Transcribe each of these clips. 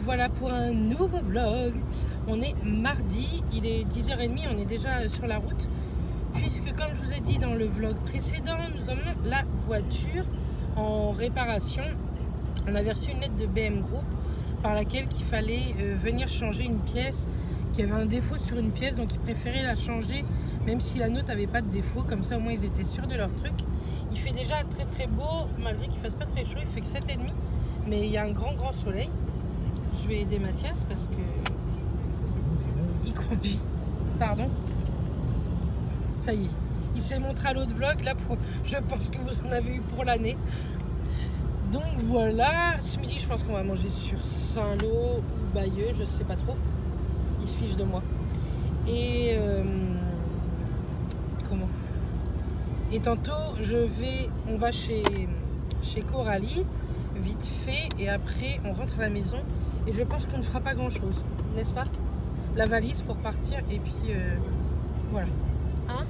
revoilà pour un nouveau vlog. On est mardi, il est 10h30, on est déjà sur la route. Puisque comme je vous ai dit dans le vlog précédent, nous avons la voiture en réparation. On avait reçu une lettre de BM Group par laquelle il fallait venir changer une pièce, qui avait un défaut sur une pièce, donc ils préféraient la changer même si la nôtre n'avait pas de défaut, comme ça au moins ils étaient sûrs de leur truc. Il fait déjà très très beau, malgré qu'il fasse pas très chaud, il fait que 7,5, mais il y a un grand soleil. Je vais aider Mathias parce que il conduit. Pardon. Ça y est, il s'est montré à l'autre vlog, là je pense que vous en avez eu pour l'année. Donc voilà, ce midi je pense qu'on va manger sur Saint-Lô ou Bayeux, je sais pas trop. Il se fiche de moi. Et comment? Et tantôt on va chez Coralie, vite fait, et après on rentre à la maison. Et je pense qu'on ne fera pas grand chose, n'est-ce pas? La valise pour partir et puis voilà. Hein?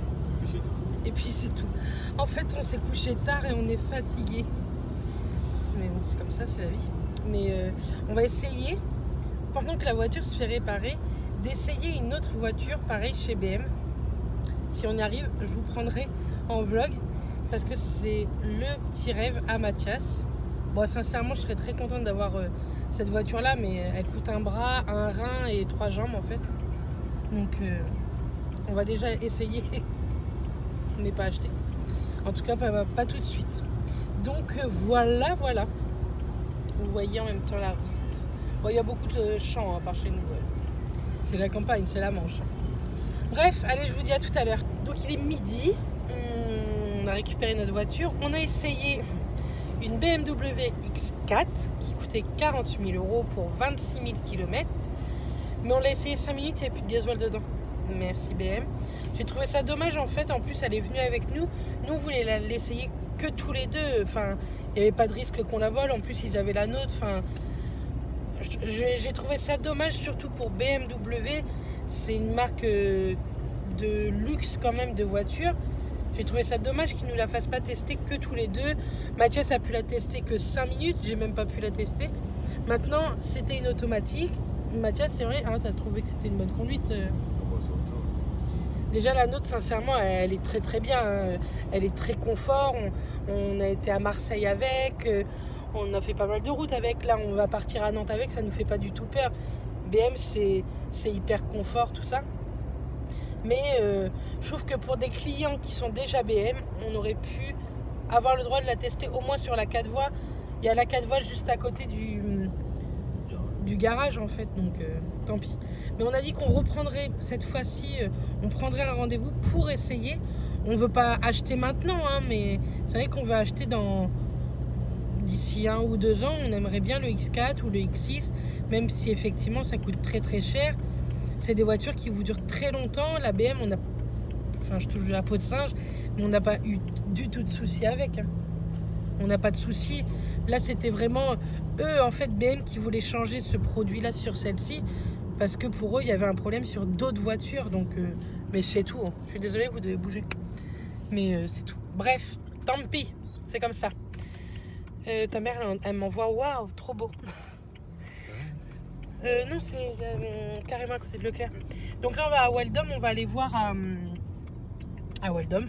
Et puis c'est tout. En fait on s'est couché tard et on est fatigué. Mais bon c'est comme ça, c'est la vie. Mais on va essayer, pendant que la voiture se fait réparer, d'essayer une autre voiture pareil chez BM. Si on y arrive, je vous prendrai en vlog parce que c'est le petit rêve à Mathias. Bon sincèrement je serais très contente d'avoir cette voiture là, mais elle coûte un bras, un rein et 3 jambes en fait. Donc on va déjà essayer mais pas acheter. En tout cas pas tout de suite. Donc voilà. Vous voyez en même temps la route. Bon, il y a beaucoup de champs par chez nous. C'est la campagne, c'est la Manche. Bref, allez, je vous dis à tout à l'heure. Donc il est midi. On a récupéré notre voiture. On a essayé une BMW X4 qui coûtait 40 000 € pour 26 000 km. Mais on l'a essayé 5 minutes, il n'y avait plus de gasoil dedans. Merci BM. J'ai trouvé ça dommage en fait. En plus, elle est venue avec nous. Nous, on voulait l'essayer que tous les deux. Enfin, il n'y avait pas de risque qu'on la vole. En plus, ils avaient la nôtre. Enfin, j'ai trouvé ça dommage, surtout pour BMW. C'est une marque de luxe quand même de voiture. J'ai trouvé ça dommage qu'ils ne nous la fassent pas tester que tous les deux. Mathias a pu la tester que 5 minutes. J'ai même pas pu la tester. Maintenant, c'était une automatique. Mathias, c'est vrai, hein, tu as trouvé que c'était une bonne conduite Déjà la nôtre sincèrement elle est très bien, hein. Elle est très confort, on a été à Marseille avec, on a fait pas mal de routes avec, là on va partir à Nantes avec, ça nous fait pas du tout peur. BM c'est hyper confort tout ça, mais je trouve que pour des clients qui sont déjà BM, on aurait pu avoir le droit de la tester au moins sur la 4 voies. Il y a la 4 voies juste à côté du garage en fait, donc tant pis. Mais on a dit qu'on reprendrait cette fois-ci, on prendrait un rendez-vous pour essayer. On veut pas acheter maintenant, hein, mais c'est vrai qu'on veut acheter d'ici 1 ou 2 ans. On aimerait bien le X4 ou le X6, même si effectivement ça coûte très cher. C'est des voitures qui vous durent très longtemps. La BM, enfin je touche la peau de singe, mais on n'a pas eu du tout de soucis avec, hein. On n'a pas de soucis. Là c'était vraiment eux en fait BM qui voulaient changer ce produit là sur celle-ci parce que pour eux il y avait un problème sur d'autres voitures, donc mais c'est tout, hein. Je suis désolée, vous devez bouger, mais c'est tout. Bref, tant pis, c'est comme ça. Ta mère elle m'envoie waouh trop beau. Non c'est carrément à côté de Leclerc. Donc là on va à Weldom, on va aller voir à Weldom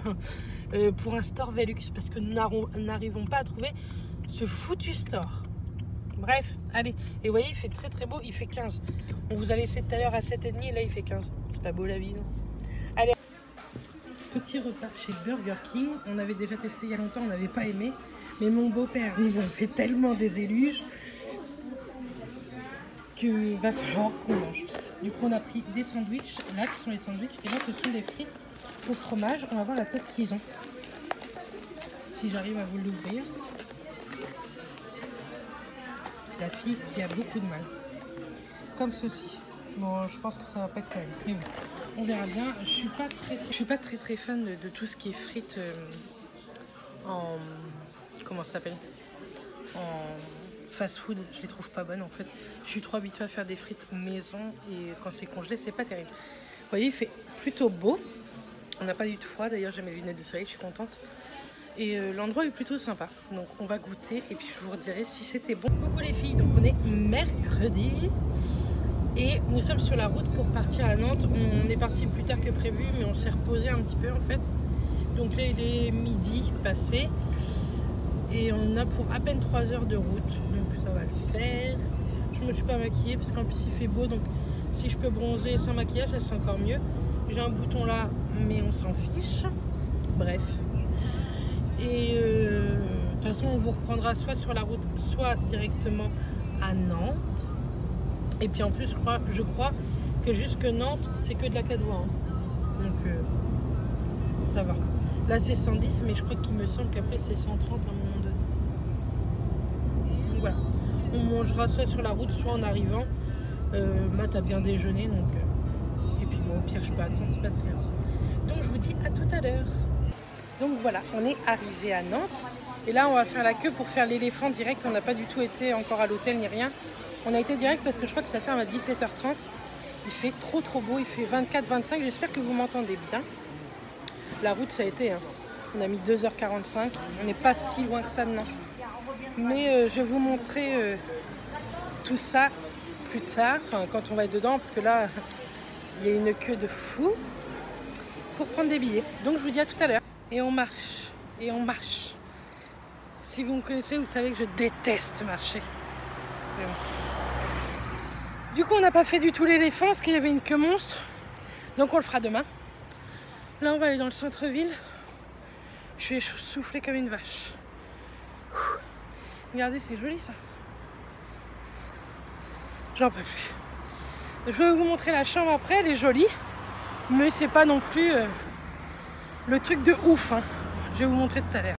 pour un store Velux parce que nous n'arrivons pas à trouver ce foutu store. Bref, allez. Et vous voyez, il fait très beau, il fait 15. On vous a laissé tout à l'heure à 7,5 et là il fait 15. C'est pas beau la vie, non? Allez. Petit repas chez Burger King. On avait déjà testé il y a longtemps, on n'avait pas aimé. Mais mon beau-père nous a fait tellement des éluges qu'il va falloir qu'on mange. Du coup, on a pris des sandwichs. Là, qui sont les sandwichs. Et là, ce sont des frites au fromage. On va voir la tête qu'ils ont. Si j'arrive à vous l'ouvrir. La fille qui a beaucoup de mal. Comme ceci. Bon, je pense que ça va pas être terrible. Mais bon, on verra bien. Je suis pas très fan de tout ce qui est frites en... Comment ça s'appelle? En fast food. Je les trouve pas bonnes en fait. Je suis trop habituée à faire des frites maison et quand c'est congelé, c'est pas terrible. Vous voyez, il fait plutôt beau. On n'a pas du tout froid. D'ailleurs, j'ai mes lunettes de soleil, je suis contente. Et l'endroit est plutôt sympa. Donc on va goûter et puis je vous redirai si c'était bon. Coucou les filles, donc on est mercredi. Et nous sommes sur la route pour partir à Nantes. On est parti plus tard que prévu, mais on s'est reposé un petit peu en fait. Donc là il est midi passé. Et on a pour à peine 3 heures de route. Donc ça va le faire. Je me suis pas maquillée parce qu'en plus il fait beau. Donc si je peux bronzer sans maquillage, ça sera encore mieux. J'ai un bouton là, mais on s'en fiche. Bref. Et de toute façon on vous reprendra soit sur la route, soit directement à Nantes. Et puis en plus, je crois que jusque Nantes, c'est que de la 4 voies. Hein. Donc ça va. Là c'est 110, mais je crois qu'il me semble qu'après c'est 130 à un moment donné. Donc voilà. On mangera soit sur la route, soit en arrivant. Matt a bien déjeuné, donc. Et puis moi, au pire, je peux attendre, c'est pas très grave. Donc je vous dis à tout à l'heure. Donc voilà, on est arrivé à Nantes. Et là, on va faire la queue pour faire l'éléphant direct. On n'a pas du tout été encore à l'hôtel ni rien. On a été direct parce que je crois que ça ferme à 17h30. Il fait trop beau, il fait 24-25. J'espère que vous m'entendez bien. La route, ça a été. Hein. On a mis 2h45. On n'est pas si loin que ça de Nantes. Mais je vais vous montrer tout ça plus tard, quand on va être dedans, parce que là, il y a une queue de fou pour prendre des billets. Donc je vous dis à tout à l'heure. Et on marche, et on marche. Si vous me connaissez, vous savez que je déteste marcher. Bon. Du coup, on n'a pas fait du tout l'éléphant parce qu'il y avait une queue monstre. Donc on le fera demain. Là, on va aller dans le centre-ville. Je suis essoufflée comme une vache. Regardez, c'est joli ça. J'en peux plus. Je vais vous montrer la chambre après, elle est jolie. Mais c'est pas non plus le truc de ouf. Hein. Je vais vous montrer tout à l'heure.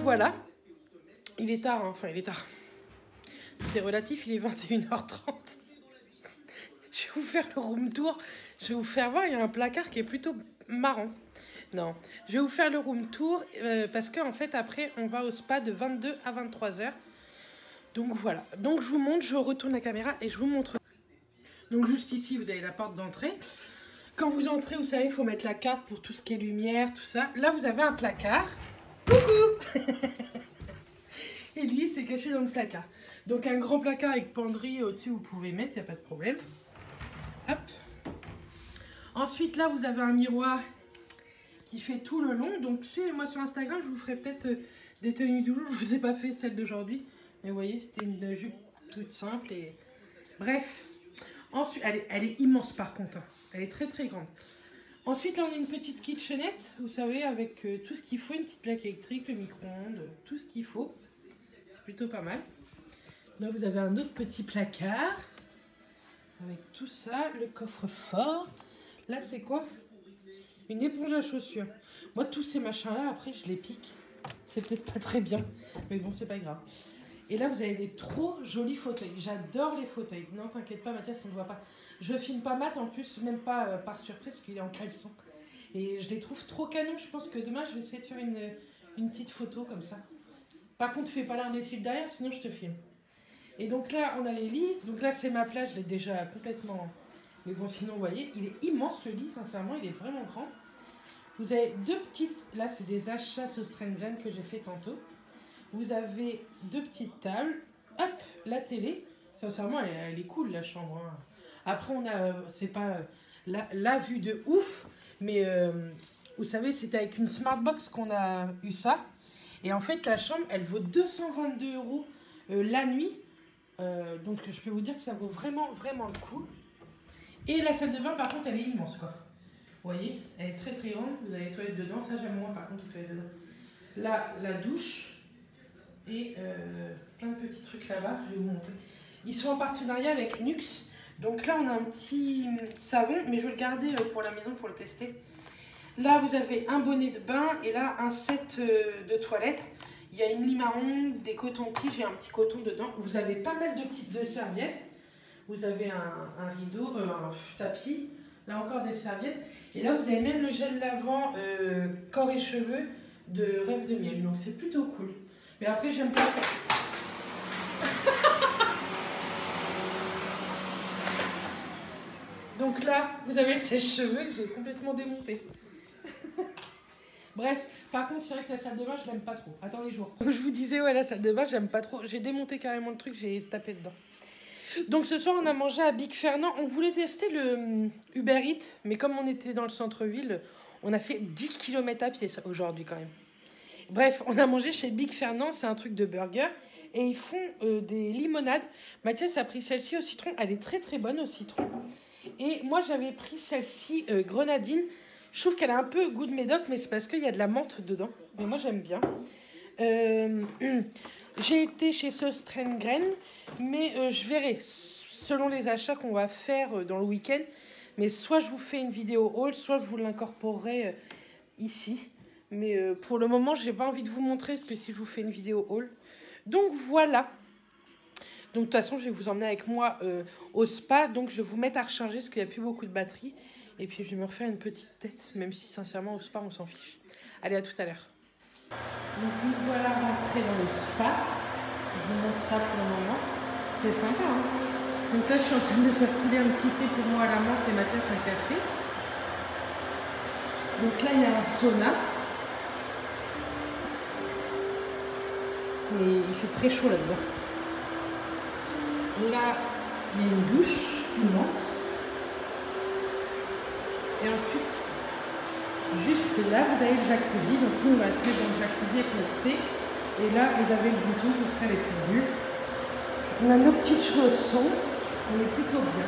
Voilà, il est tard, hein. Enfin il est tard, c'est relatif, il est 21h30. Je vais vous faire le room tour, je vais vous faire voir, il y a un placard qui est plutôt marrant. Non, je vais vous faire le room tour parce qu'en fait après on va au spa de 22 à 23h. Donc voilà, donc je vous montre, je retourne la caméra et je vous montre. Donc juste ici vous avez la porte d'entrée. Quand vous entrez, vous savez, il faut mettre la carte pour tout ce qui est lumière, tout ça. Là vous avez un placard. Coucou. Et lui, c'est caché dans le placard. Donc un grand placard avec penderie au-dessus, vous pouvez mettre, il n'y a pas de problème. Hop. Ensuite, là, vous avez un miroir qui fait tout le long. Donc suivez-moi sur Instagram, je vous ferai peut-être des tenues du jour. Je ne vous ai pas fait celle d'aujourd'hui. Mais vous voyez, c'était une jupe toute simple. Et bref. Ensuite, elle est immense par contre. Hein. Elle est très grande. Ensuite, là, on a une petite kitchenette, vous savez, avec tout ce qu'il faut, une petite plaque électrique, le micro-ondes, tout ce qu'il faut. C'est plutôt pas mal. Là, vous avez un autre petit placard, avec tout ça, le coffre-fort. Là, c'est quoi? Une éponge à chaussures. Moi, tous ces machins-là, après, je les pique. C'est peut-être pas très bien, mais bon, c'est pas grave. Et là, vous avez des trop jolis fauteuils. J'adore les fauteuils. Non, t'inquiète pas, Mathias, on ne voit pas. Je filme pas Matt en plus, même pas par surprise, parce qu'il est en caleçon. Et je les trouve trop canons. Je pense que demain, je vais essayer de faire une petite photo comme ça. Par contre, fais pas l'imbécile derrière, sinon je te filme. Et donc là, on a les lits. Donc là, c'est ma plage, je l'ai déjà complètement... Mais bon, sinon, vous voyez, il est immense le lit, sincèrement, il est vraiment grand. Vous avez deux petites... Là, c'est des achats au Strangen que j'ai fait tantôt. Vous avez deux petites tables. Hop, la télé. Sincèrement, elle est cool, la chambre. Hein. Après, on a... c'est pas la vue de ouf, mais vous savez, c'était avec une Smartbox qu'on a eu ça. Et en fait, la chambre, elle vaut 222 € la nuit. Donc, je peux vous dire que ça vaut vraiment le coup. Et la salle de bain, par contre, elle est immense, quoi. Vous voyez, elle est très grande. Vous avez les toilettes dedans. Ça, j'aime moins, par contre, les toilettes dedans. Là, la douche. Et plein de petits trucs là-bas. Je vais vous montrer. Ils sont en partenariat avec Nux. Donc là, on a un petit savon, mais je vais le garder pour la maison pour le tester. Là, vous avez un bonnet de bain et là, un set de toilette. Il y a une lime à ongles, des cotons-tiges et un petit coton dedans. Vous avez pas mal de petites serviettes. Vous avez un rideau, un tapis. Là encore des serviettes. Et là, vous avez même le gel lavant corps et cheveux de Rêve de Miel. Donc, c'est plutôt cool. Mais après, j'aime pas... Donc là, vous avez le sèche-cheveux que j'ai complètement démonté. Bref, par contre, c'est vrai que la salle de bain, je l'aime pas trop. Attendez, je vous disais, ouais, la salle de bain, j'aime pas trop. J'ai démonté carrément le truc, j'ai tapé dedans. Donc ce soir, on a mangé à Big Fernand. On voulait tester le Uber Eats, mais comme on était dans le centre-ville, on a fait 10 km à pied aujourd'hui quand même. Bref, on a mangé chez Big Fernand, c'est un truc de burger. Et ils font des limonades. Mathias a pris celle-ci au citron. Elle est très très bonne au citron. Et moi, j'avais pris celle-ci grenadine. Je trouve qu'elle a un peu goût de médoc, mais c'est parce qu'il y a de la menthe dedans. Mais moi, j'aime bien. J'ai été chez Söstrengren, mais je verrai, selon les achats qu'on va faire dans le week-end. Mais soit je vous fais une vidéo haul, soit je vous l'incorporerai ici. Mais pour le moment, je n'ai pas envie de vous montrer, parce que si je vous fais une vidéo haul. Donc voilà. Donc de toute façon, je vais vous emmener avec moi au spa. Donc je vais vous mettre à recharger, parce qu'il n'y a plus beaucoup de batterie. Et puis je vais me refaire une petite tête, même si sincèrement au spa, on s'en fiche. Allez, à tout à l'heure. Donc nous voilà rentrés dans le spa. Je vous montre ça pour le moment. C'est sympa, hein. Donc là, je suis en train de faire couler un petit thé pour moi à la menthe et ma tasse un café. Donc là, il y a un sauna. Mais il fait très chaud là-dedans. Là, il y a une douche immense. Et ensuite, juste là, vous avez le jacuzzi. Donc nous, on va se mettre dans le jacuzzi avec notre thé. Et là, vous avez le bouton pour faire les petites bulles. On a nos petites chaussons. On est plutôt bien.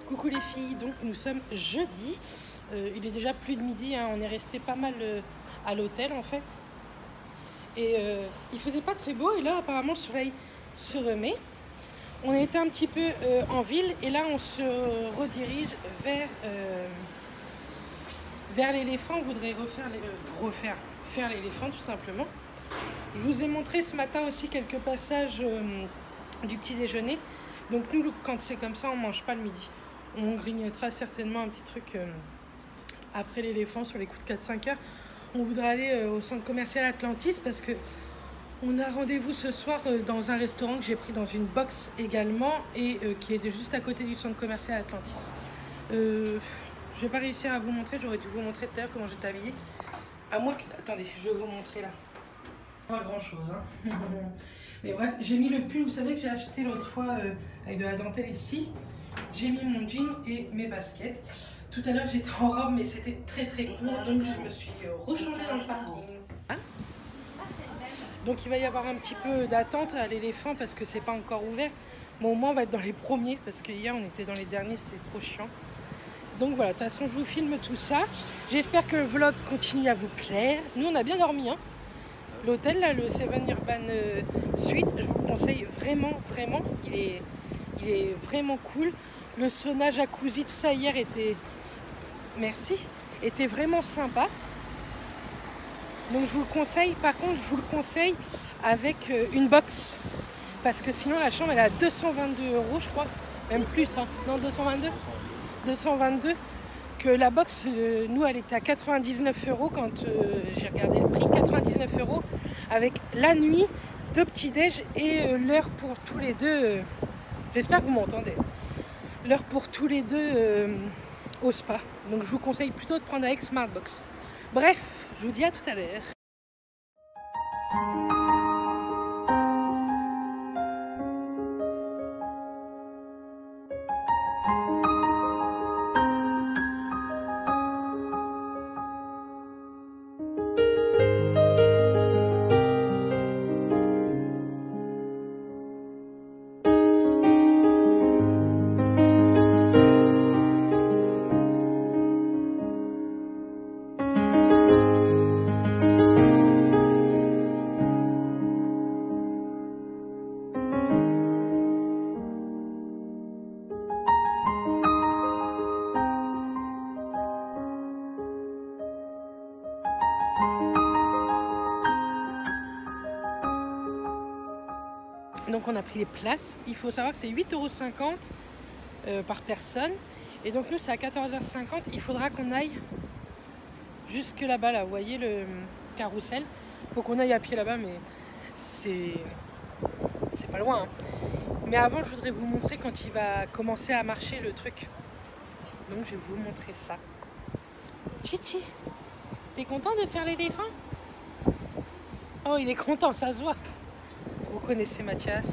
Coucou les filles, donc nous sommes jeudi, il est déjà plus de midi, hein. On est resté pas mal à l'hôtel en fait. Et il faisait pas très beau et là apparemment le soleil se remet. On était un petit peu en ville et là on se redirige vers l'éléphant. On voudrait faire l'éléphant tout simplement. Je vous ai montré ce matin aussi quelques passages du petit déjeuner. Donc nous, quand c'est comme ça, on mange pas le midi. On grignotera certainement un petit truc après l'éléphant sur les coups de 4-5 heures. On voudrait aller au centre commercial Atlantis parce que on a rendez-vous ce soir dans un restaurant que j'ai pris dans une box également et qui est juste à côté du centre commercial Atlantis. Je vais pas réussir à vous montrer, j'aurais dû vous montrer tout à l'heure comment j'étais habillée. À moins que... Attendez, je vais vous montrer là. Pas grand chose, hein. Mais bref, j'ai mis le pull, vous savez que j'ai acheté l'autre fois avec de la dentelle ici. J'ai mis mon jean et mes baskets. Tout à l'heure j'étais en robe mais c'était très très court donc je me suis rechangée dans le parking. Hein? Donc il va y avoir un petit peu d'attente à l'éléphant parce que c'est pas encore ouvert. Bon au moins on va être dans les premiers parce que hier on était dans les derniers, c'était trop chiant. Donc voilà, de toute façon je vous filme tout ça. J'espère que le vlog continue à vous plaire. Nous on a bien dormi, hein. L'hôtel là, le Seven Urban Suite, je vous le conseille vraiment, vraiment. Il est vraiment cool. Le sauna, jacuzzi, tout ça hier était... Merci. Était vraiment sympa. Donc je vous le conseille. Par contre, je vous le conseille avec une box. Parce que sinon la chambre elle est à 222 € je crois. Même plus, hein. Non, 222. 222. Que la box, nous, elle était à 99 € quand j'ai regardé le prix. 99 € avec la nuit, 2 petits-déj et l'heure pour tous les deux. J'espère que vous m'entendez. L'heure pour tous les deux au spa. Donc je vous conseille plutôt de prendre avec Smartbox. Bref, je vous dis à tout à l'heure. Donc on a pris les places. Il faut savoir que c'est 8,50 € par personne. Et donc nous c'est à 14h50. Il faudra qu'on aille jusque là-bas. Là. Vous voyez le carrousel. Il faut qu'on aille à pied là-bas, mais c'est pas loin. Hein. Mais avant je voudrais vous montrer quand il va commencer à marcher le truc. Donc je vais vous montrer ça. Titi, t'es content de faire l'éléphant? Oh il est content, ça se voit. Vous connaissez Mathias.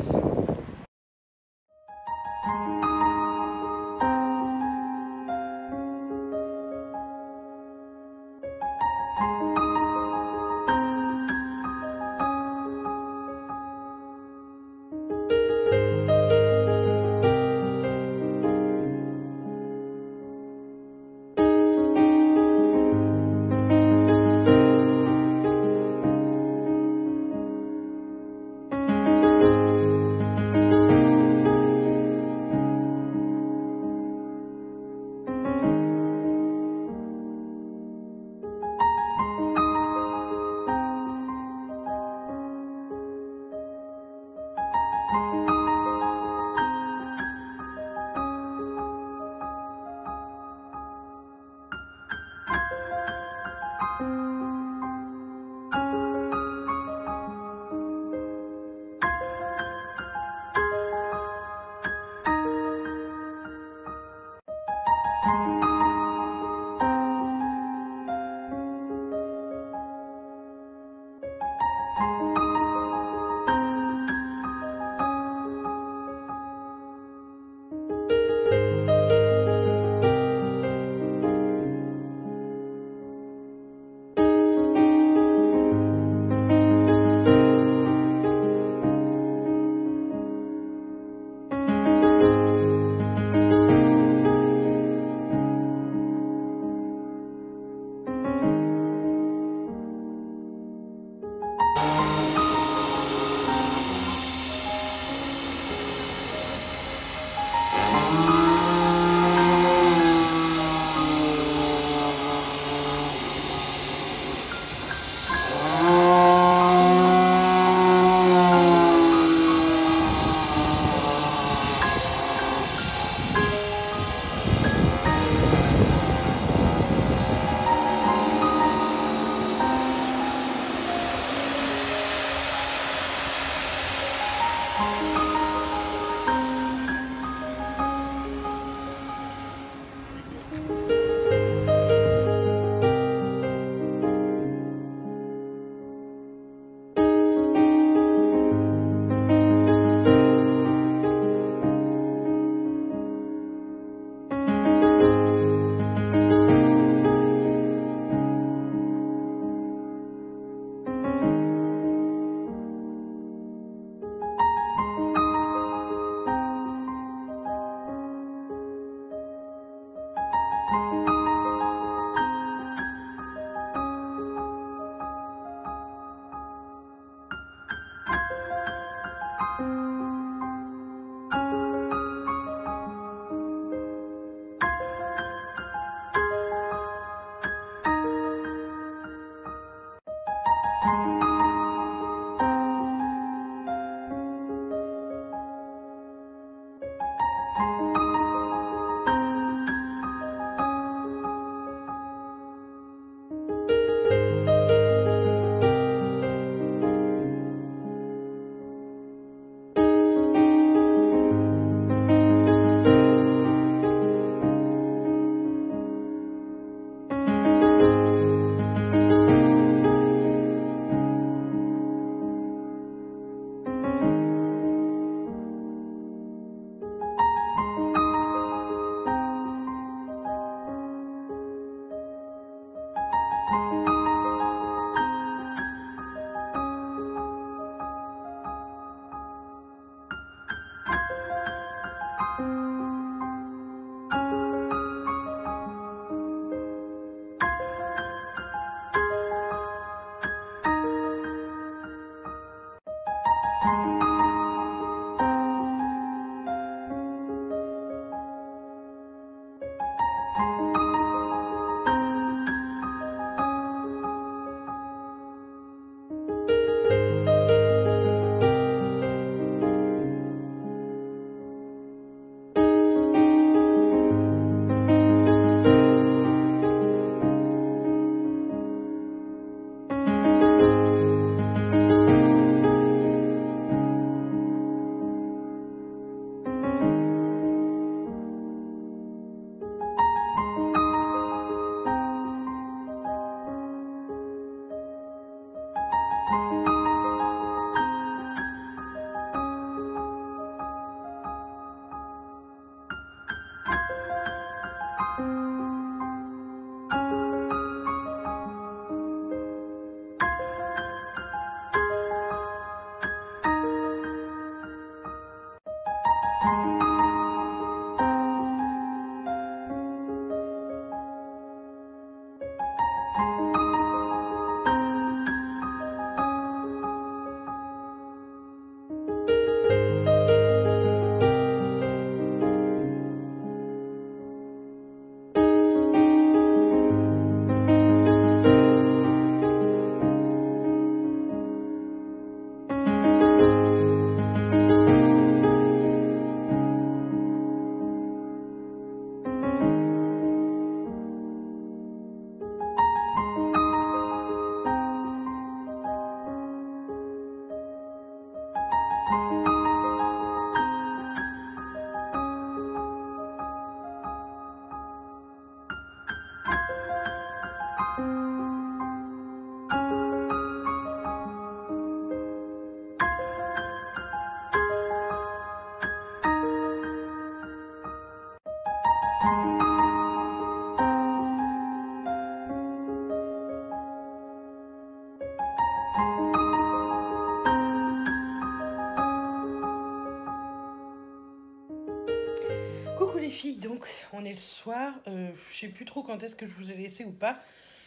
Coucou les filles, donc on est le soir, je sais plus trop quand est-ce que je vous ai laissé ou pas.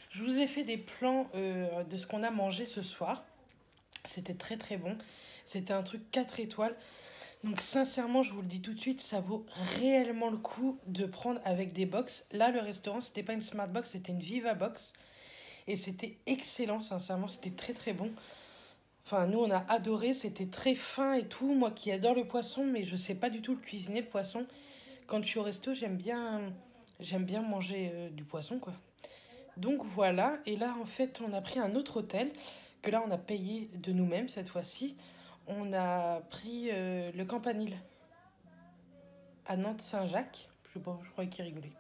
Je vous ai fait des plans de ce qu'on a mangé ce soir. C'était très très bon, c'était un truc 4 étoiles. Donc sincèrement, je vous le dis tout de suite, ça vaut réellement le coup de prendre avec des box. Là, le restaurant, c'était pas une Smart Box, c'était une Viva Box. Et c'était excellent, sincèrement, c'était très très bon. Enfin, nous, on a adoré, c'était très fin et tout. Moi qui adore le poisson, mais je sais pas du tout le cuisiner, le poisson. Quand je suis au resto, j'aime bien manger du poisson, quoi. Donc voilà, et là, en fait, on a pris un autre hôtel, que là, on a payé de nous-mêmes cette fois-ci. On a pris le Campanile à Nantes-Saint-Jacques. Je sais pas, je croyais qu'il rigolait.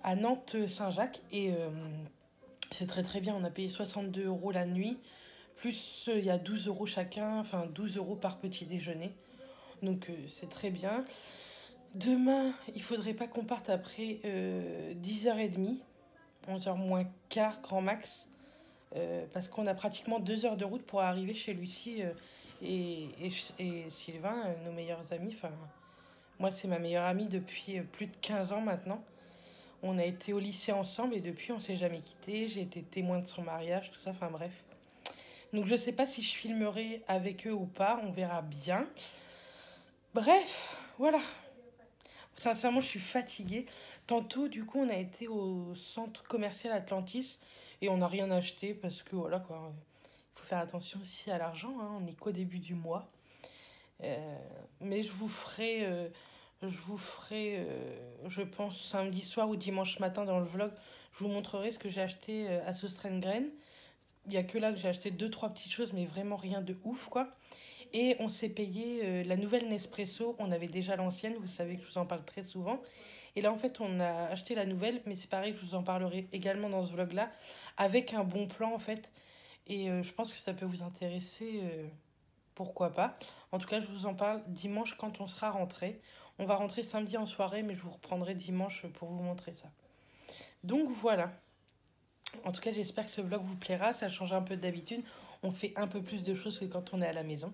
À Nantes-Saint-Jacques, et c'est très très bien. On a payé 62 € la nuit, plus il y a 12 € chacun, enfin 12 € par petit déjeuner. Donc c'est très bien. Demain, il faudrait pas qu'on parte après 10h30, 11h moins quart, grand max, parce qu'on a pratiquement 2 heures de route pour arriver chez Lucie et Sylvain, nos meilleurs amis. Enfin, moi, c'est ma meilleure amie depuis plus de 15 ans maintenant. On a été au lycée ensemble et depuis, on s'est jamais quittés. J'ai été témoin de son mariage, tout ça, enfin bref. Donc, je sais pas si je filmerai avec eux ou pas, on verra bien. Bref, voilà. Sincèrement, je suis fatiguée. Tantôt, du coup, on a été au centre commercial Atlantis et on n'a rien acheté parce que voilà quoi. Il faut faire attention aussi à l'argent, hein. On n'est qu'au début du mois. Mais je pense, samedi soir ou dimanche matin dans le vlog, je vous montrerai ce que j'ai acheté à Söstrengren. Il n'y a que là que j'ai acheté deux, trois petites choses, mais vraiment rien de ouf quoi. Et on s'est payé la nouvelle Nespresso. On avait déjà l'ancienne, vous savez que je vous en parle très souvent. Et là, en fait, on a acheté la nouvelle, mais c'est pareil, je vous en parlerai également dans ce vlog-là, avec un bon plan, en fait. Et je pense que ça peut vous intéresser, pourquoi pas. En tout cas, je vous en parle dimanche quand on sera rentré. On va rentrer samedi en soirée, mais je vous reprendrai dimanche pour vous montrer ça. Donc voilà. En tout cas, j'espère que ce vlog vous plaira. Ça change un peu d'habitude. On fait un peu plus de choses que quand on est à la maison.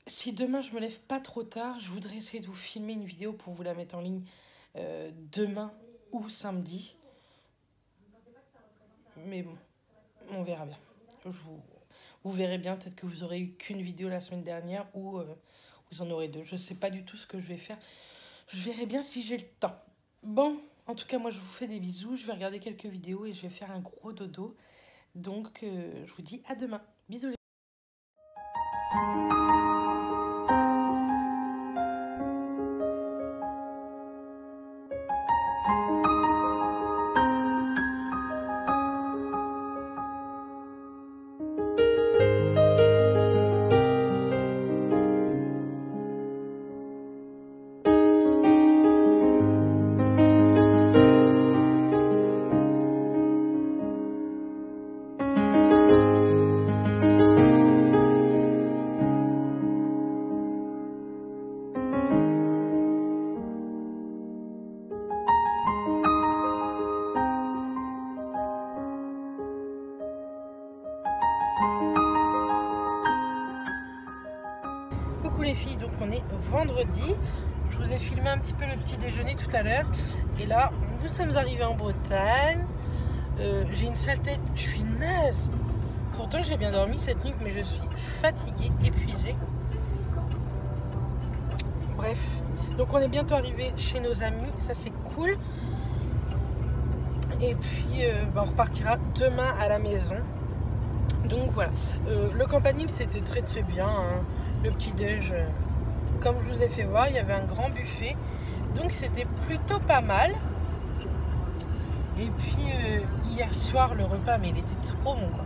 Si demain je me lève pas trop tard, je voudrais essayer de vous filmer une vidéo pour vous la mettre en ligne demain ou samedi. Mais bon, on verra bien. Vous verrez bien, peut-être que vous aurez eu qu'une vidéo la semaine dernière ou vous en aurez deux. Je sais pas du tout ce que je vais faire. Je verrai bien si j'ai le temps. Bon, en tout cas, moi, je vous fais des bisous. Je vais regarder quelques vidéos et je vais faire un gros dodo. Donc, je vous dis à demain. Bisous les Coucou les filles, donc on est vendredi. Je vous ai filmé un petit peu le petit déjeuner tout à l'heure. Et là, nous sommes arrivés en Bretagne. J'ai une sale tête, je suis naze. Pourtant j'ai bien dormi cette nuit, mais je suis fatiguée, épuisée. Bref, donc on est bientôt arrivé chez nos amis, ça c'est cool. Et puis on repartira demain à la maison. Donc voilà, le campanile c'était très très bien, hein. Le petit déj, comme je vous ai fait voir, il y avait un grand buffet, donc c'était plutôt pas mal. Et puis hier soir le repas, mais il était trop bon quoi.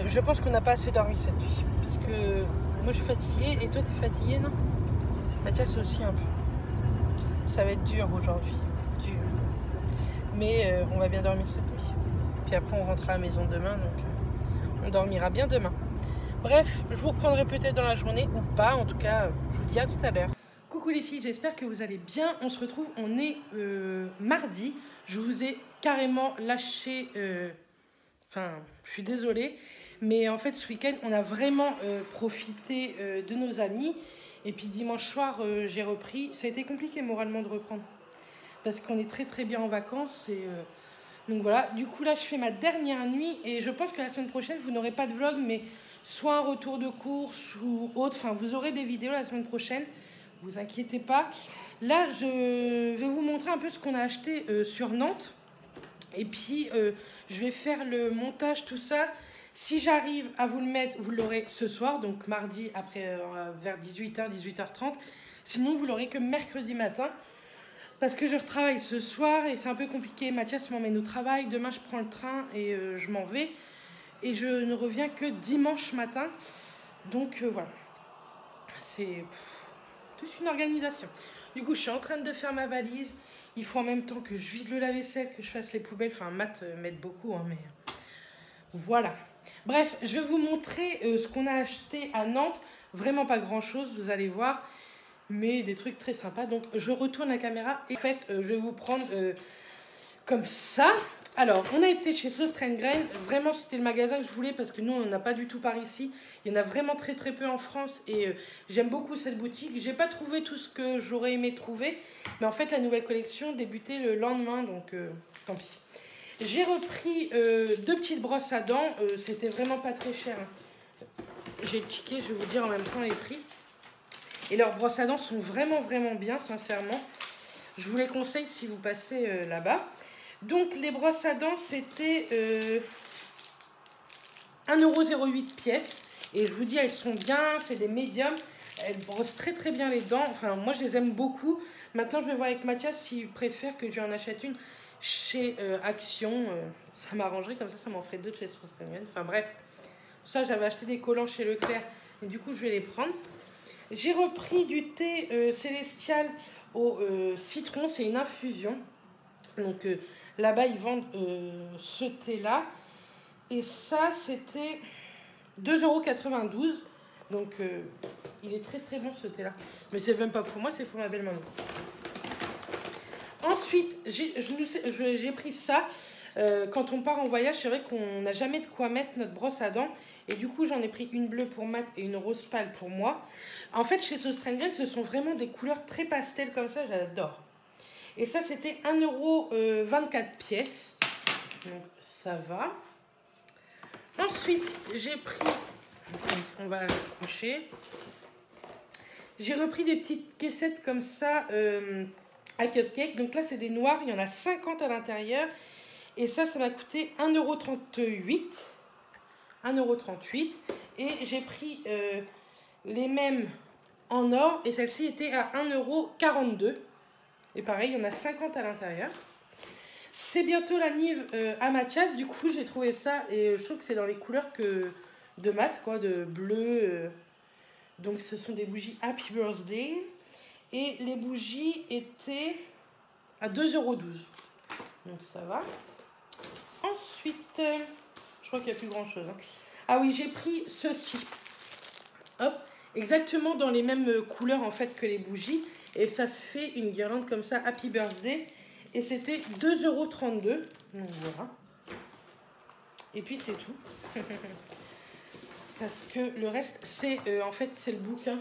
Je pense qu'on n'a pas assez dormi cette nuit, parce que moi je suis fatiguée et toi t'es fatiguée, non? Mathias aussi un peu. Ça va être dur aujourd'hui, dur. Mais on va bien dormir cette nuit. Puis après on rentrera à la maison demain, donc on dormira bien demain. Bref, je vous reprendrai peut-être dans la journée ou pas. En tout cas, je vous dis à tout à l'heure. Coucou les filles, j'espère que vous allez bien. On se retrouve, on est mardi. Je vous ai carrément lâché... Enfin, je suis désolée. Mais en fait, ce week-end, on a vraiment profité de nos amis. Et puis dimanche soir, j'ai repris. Ça a été compliqué moralement de reprendre. Parce qu'on est très très bien en vacances. Et, donc voilà, du coup là, je fais ma dernière nuit. Et je pense que la semaine prochaine, vous n'aurez pas de vlog, mais... soit un retour de course ou autre, enfin vous aurez des vidéos la semaine prochaine, vous inquiétez pas. Là je vais vous montrer un peu ce qu'on a acheté sur Nantes, et puis je vais faire le montage, tout ça. Si j'arrive à vous le mettre, vous l'aurez ce soir, donc mardi après vers 18h, 18h30, sinon vous l'aurez que mercredi matin, parce que je retravaille ce soir et c'est un peu compliqué. Mathias m'emmène au travail, demain je prends le train et je m'en vais. Et je ne reviens que dimanche matin. Donc voilà. C'est toute une organisation. Du coup, je suis en train de faire ma valise. Il faut en même temps que je vide le lave-vaisselle, que je fasse les poubelles. Enfin, Matt m'aide beaucoup, hein, mais voilà. Bref, je vais vous montrer ce qu'on a acheté à Nantes. Vraiment pas grand-chose, vous allez voir. Mais des trucs très sympas. Donc, je retourne la caméra. Et en fait, je vais vous prendre comme ça. Alors, on a été chez Sauce Train Grain. Vraiment, c'était le magasin que je voulais parce que nous, on n'en a pas du tout par ici. Il y en a vraiment très très peu en France et j'aime beaucoup cette boutique. J'ai pas trouvé tout ce que j'aurais aimé trouver, mais en fait, la nouvelle collection débutait le lendemain, donc tant pis. J'ai repris deux petites brosses à dents. C'était vraiment pas très cher, hein. J'ai le ticket, je vais vous dire en même temps les prix. Et leurs brosses à dents sont vraiment vraiment bien, sincèrement. Je vous les conseille si vous passez là-bas. Donc les brosses à dents c'était 1,08 € pièce. Et je vous dis, elles sont bien, c'est des médiums. Elles brossent très très bien les dents. Enfin moi je les aime beaucoup. Maintenant je vais voir avec Mathias s'il préfère que je lui en achète une chez Action. Ça m'arrangerait, comme ça m'en ferait deux de chez Strostranian. Enfin bref, ça j'avais acheté des collants chez Leclerc. Et du coup je vais les prendre. J'ai repris du thé Célestial au citron, c'est une infusion. Donc là-bas, ils vendent ce thé-là. Et ça, c'était 2,92 €. Donc, il est très très bon ce thé-là. Mais c'est même pas pour moi, c'est pour ma belle-maman. Ensuite, j'ai pris ça. Quand on part en voyage, c'est vrai qu'on n'a jamais de quoi mettre notre brosse à dents. Et du coup, j'en ai pris une bleue pour Matt et une rose pâle pour moi. En fait, chez Sauce Train Grain, ce sont vraiment des couleurs très pastel comme ça, j'adore. Et ça, c'était 1,24 € pièce. Donc, ça va. Ensuite, j'ai pris... On va le coucher. J'ai repris des petites caissettes comme ça à cupcake. Donc là, c'est des noirs. Il y en a 50 à l'intérieur. Et ça m'a coûté 1,38 €. 1,38 €. Et j'ai pris les mêmes en or. Et celle-ci était à 1,42 €. Et pareil, il y en a 50 à l'intérieur. C'est bientôt la Nive à Mathias. Du coup, j'ai trouvé ça. Et je trouve que c'est dans les couleurs de mat, quoi, de bleu. Donc, ce sont des bougies Happy Birthday. Et les bougies étaient à 2,12 €. Donc, ça va. Ensuite, je crois qu'il n'y a plus grand-chose. Hein. Ah oui, j'ai pris ceci. Hop, exactement dans les mêmes couleurs, en fait, que les bougies. Et ça fait une guirlande comme ça, Happy Birthday. Et c'était 2,32 €. Donc, voilà. Et puis, c'est tout. Parce que le reste, c'est en fait, c'est le bouquin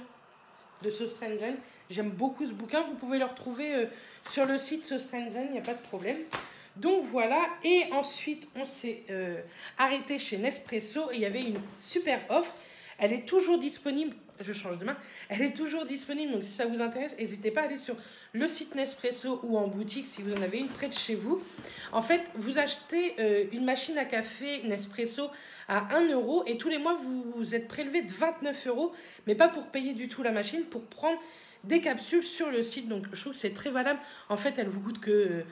de Søstrene Grene. J'aime beaucoup ce bouquin. Vous pouvez le retrouver sur le site Søstrene Grene, il n'y a pas de problème. Donc voilà. Et ensuite, on s'est arrêté chez Nespresso. Et il y avait une super offre. Elle est toujours disponible. Je change de main. Elle est toujours disponible. Donc si ça vous intéresse, n'hésitez pas à aller sur le site Nespresso ou en boutique si vous en avez une près de chez vous. En fait, vous achetez une machine à café Nespresso à 1 € et tous les mois, vous êtes prélevé de 29 €, mais pas pour payer du tout la machine, pour prendre des capsules sur le site. Donc, je trouve que c'est très valable. En fait, elle vous coûte que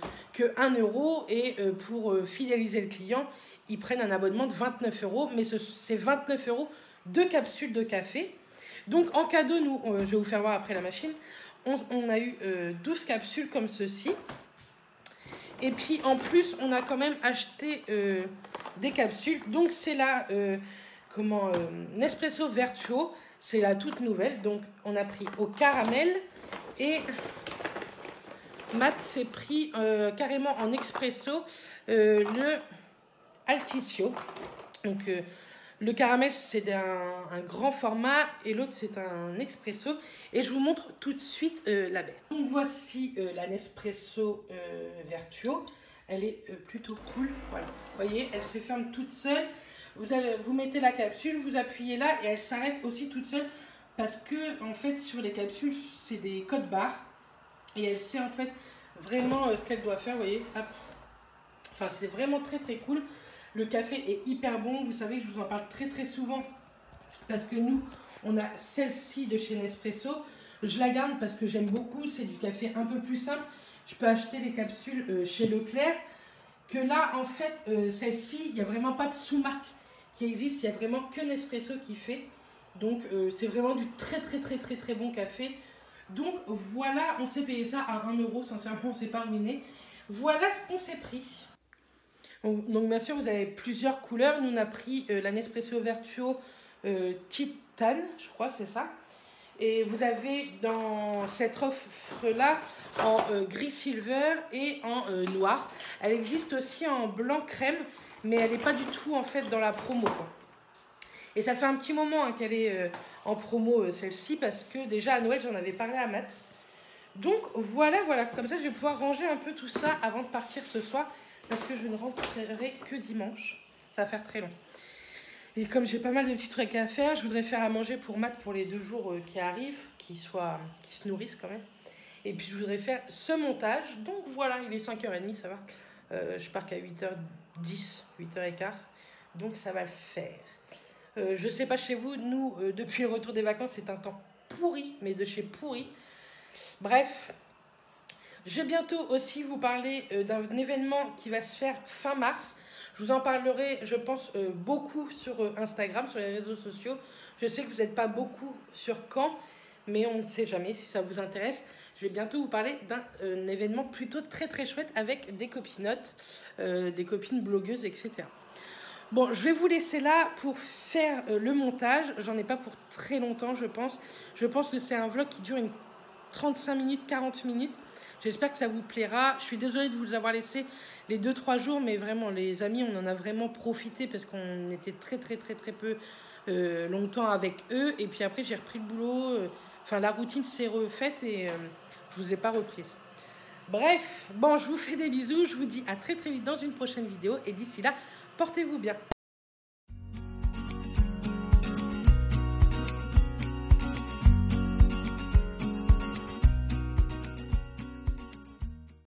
1 € et pour fidéliser le client, ils prennent un abonnement de 29 €, mais c'est 29 € de capsules de café. Donc, en cadeau, nous, je vais vous faire voir après la machine, on a eu 12 capsules comme ceci. Et puis, en plus, on a quand même acheté des capsules. Donc, c'est la Nespresso Vertuo. C'est la toute nouvelle. Donc, on a pris au caramel. Et Matt s'est pris carrément en expresso le Alticcio. Donc, le caramel, c'est un grand format et l'autre, c'est un expresso. Et je vous montre tout de suite la bête. Donc, voici la Nespresso Vertuo. Elle est plutôt cool. Voilà. Vous voyez, elle se ferme toute seule. Vous mettez la capsule, vous appuyez là et elle s'arrête aussi toute seule parce que, en fait, sur les capsules, c'est des codes barres. Et elle sait, en fait, vraiment ce qu'elle doit faire. Vous voyez, hop. Enfin, c'est vraiment très, très cool. Le café est hyper bon. Vous savez que je vous en parle très très souvent parce que nous, on a celle-ci de chez Nespresso. Je la garde parce que j'aime beaucoup. C'est du café un peu plus simple. Je peux acheter les capsules chez Leclerc. Que là, en fait, celle-ci, il n'y a vraiment pas de sous-marque qui existe. Il n'y a vraiment que Nespresso qui fait. Donc, c'est vraiment du très très très très très bon café. Donc, voilà, on s'est payé ça à 1 €. Sincèrement, on ne s'est pas ruiné. Voilà ce qu'on s'est pris. Donc bien sûr, vous avez plusieurs couleurs. Nous, on a pris la Nespresso Vertuo Titane, je crois, c'est ça. Et vous avez dans cette offre-là en gris silver et en noir. Elle existe aussi en blanc crème, mais elle n'est pas du tout en fait dans la promo, quoi. Et ça fait un petit moment qu'elle est en promo, celle-ci, parce que déjà à Noël, j'en avais parlé à Matt. Donc voilà, comme ça, je vais pouvoir ranger un peu tout ça avant de partir ce soir. Parce que je ne rentrerai que dimanche. Ça va faire très long. Et comme j'ai pas mal de petits trucs à faire, je voudrais faire à manger pour Matt pour les 2 jours qui arrivent, qui se nourrissent quand même. Et puis je voudrais faire ce montage. Donc voilà, il est 5h30, ça va. Je pars qu'à 8h10, 8h15. Donc ça va le faire. Je sais pas chez vous, nous, depuis le retour des vacances, c'est un temps pourri, mais de chez pourri. Bref. Je vais bientôt aussi vous parler d'un événement qui va se faire fin mars. Je vous en parlerai, je pense, beaucoup sur Instagram, sur les réseaux sociaux. Je sais que vous n'êtes pas beaucoup sur Caen, mais on ne sait jamais si ça vous intéresse. Je vais bientôt vous parler d'un événement plutôt très très chouette avec des copinotes, des copines blogueuses, etc. Bon, je vais vous laisser là pour faire le montage. J'en ai pas pour très longtemps, je pense. Je pense que c'est un vlog qui dure 35 minutes, 40 minutes. J'espère que ça vous plaira. Je suis désolée de vous avoir laissé les 2-3 jours, mais vraiment, les amis, on en a vraiment profité parce qu'on était très peu longtemps avec eux. Et puis après, j'ai repris le boulot. Enfin, la routine s'est refaite et je vous ai pas reprise. Bref, bon, je vous fais des bisous. Je vous dis à très vite dans une prochaine vidéo. Et d'ici là, portez-vous bien.